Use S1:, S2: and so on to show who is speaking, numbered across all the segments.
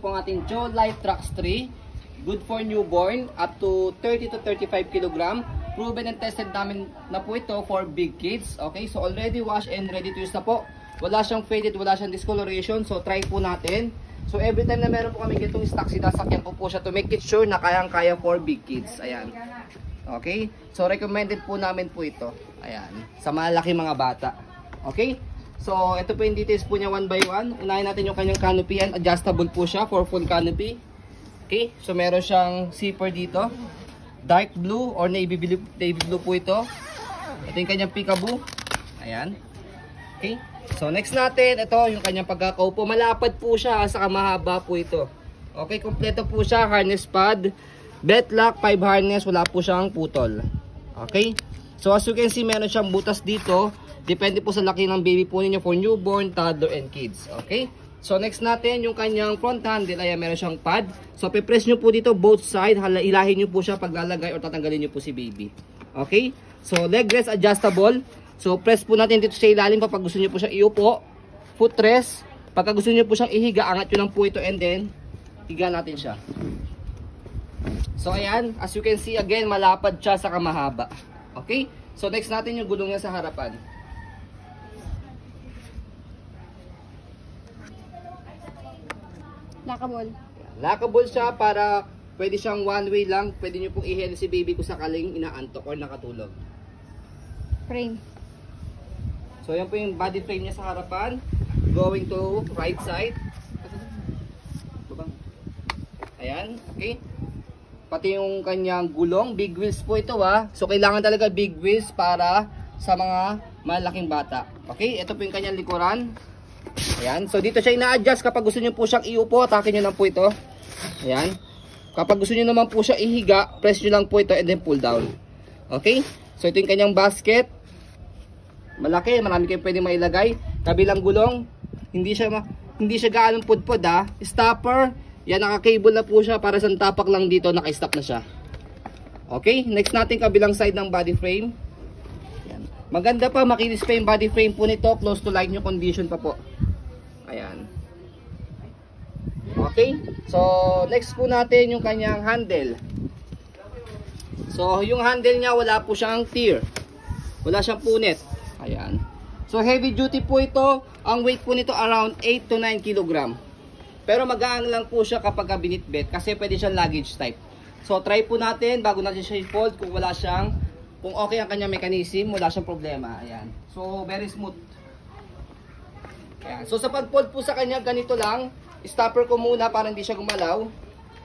S1: po ang ating Joe Life Trax 3. Good for newborn, up to 30 to 35 kg. Proven and tested namin na po ito for big kids. Okay, so already washed and ready to use na po. Wala siyang faded, wala siyang discoloration. So try po natin. So every time na meron po kami itong stock, sinasakyan ko po siya to make it sure na kayang-kaya for big kids. Ayan. Okay, so recommended po namin po ito. Ayan, sa malaki mga bata. Okay, so ito po yung details po niya one by one. Unahin natin yung kanyang canopy. Yan, adjustable po siya for full canopy. Okay, so meron siyang zipper dito. Dark blue or navy blue po ito. Ito yung kanyang peekaboo. Ayan. Okay, so next natin, ito yung kanyang pagkakaupo. Malapad po siya, saka mahaba po ito. Okay, kompleto po siya. Harness pad, belt lock, 5 harness, wala po siyang putol. Okay, so as you can see, meron siyang butas dito. Depende po sa laki ng baby po ninyo for newborn, toddler, and kids. Okay, so next natin yung kanyang front handle. Ayan, meron siyang pad. So pipress nyo po dito both side. Hilahin nyo po siya pag lalagay or tatanggalin nyo po si baby. Okay, so leg rest adjustable. So press po natin dito sa ilalim kapag gusto nyo po siyang iupo. Footrest, pagka gusto nyo po siyang ihiga, angat nyo lang po ito and then higa natin siya. So ayan, as you can see again, malapad siya sa kamahaba. Okay, so next natin yung gulong niya sa harapan.
S2: Lockable.
S1: Lockable siya para pwede siyang one way lang. Pwede nyo pong i-hand si baby ko sakaling inaantok or nakatulog.
S2: Frame.
S1: So yan po yung body frame niya sa harapan. Going to right side. Ayan, okay. Pati yung kanyang gulong, big wheels po ito ha. So kailangan talaga big wheels para sa mga malaking bata. Okay, ito po yung kanyang likuran. Ayan, so dito siya ina-adjust kapag gusto niyo po siyang iupo, takin niyo lang po ito. Ayan. Kapag gusto niyo naman po siya ihiga, press niyo lang po ito and then pull down. Okay? So ito yung kanyang basket. Malaki, marami kayong pwedeng mailagay. Kabilang gulong, hindi siya gaanong pudpod ha. Stopper, yan naka-cable na po siya para sa tapak lang dito, naka-stop na siya. Okay, next natin kabilang side ng body frame. Ayan. Maganda pa, makinis pa yung body frame po nito, close to like new condition pa po. Ayan. Okay, so next po natin yung kanyang handle. So yung handle niya wala po siyang tear. Wala siyang punit. Ayan. So heavy duty po ito. Ang weight po nito around 8 to 9 kg. Pero magaan lang po siya kapag binitbit kasi pwede siyang luggage type. So try po natin bago natin siya i-fold kung okay ang kanyang mechanism, wala siyang problema. Ayan. So very smooth. Ayan. So sa pag-fold po sa kanya, ganito lang. Stopper ko muna para hindi siya gumalaw.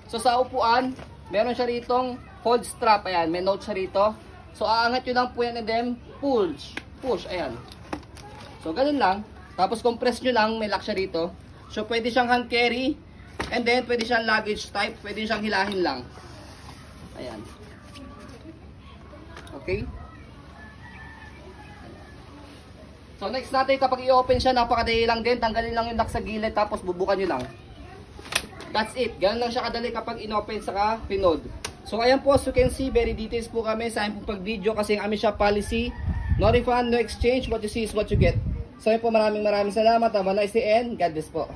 S1: So sa upuan, meron siya ritong hold strap. Ayan, may note siya rito. So aangat nyo lang po yan and then push. Push, ayan. So ganun lang. Tapos compress nyo lang, may lock siya rito. So pwede siyang hand carry. And then pwede siyang luggage type. Pwede siyang hilahin lang. Ayan. Okay. So next natin, kapag i-open siya, napakadali lang din. Tanggalin lang yung lock sa gilid, tapos bubukan nyo lang. That's it. Ganun lang siya kadali kapag in-open saka pinod. So ayan po, as you can see, very details po kami sa aming pag-video kasi ang aming shop policy, no refund, no exchange. What you see is what you get. So ayan po, maraming salamat. Have a nice day and God bless po.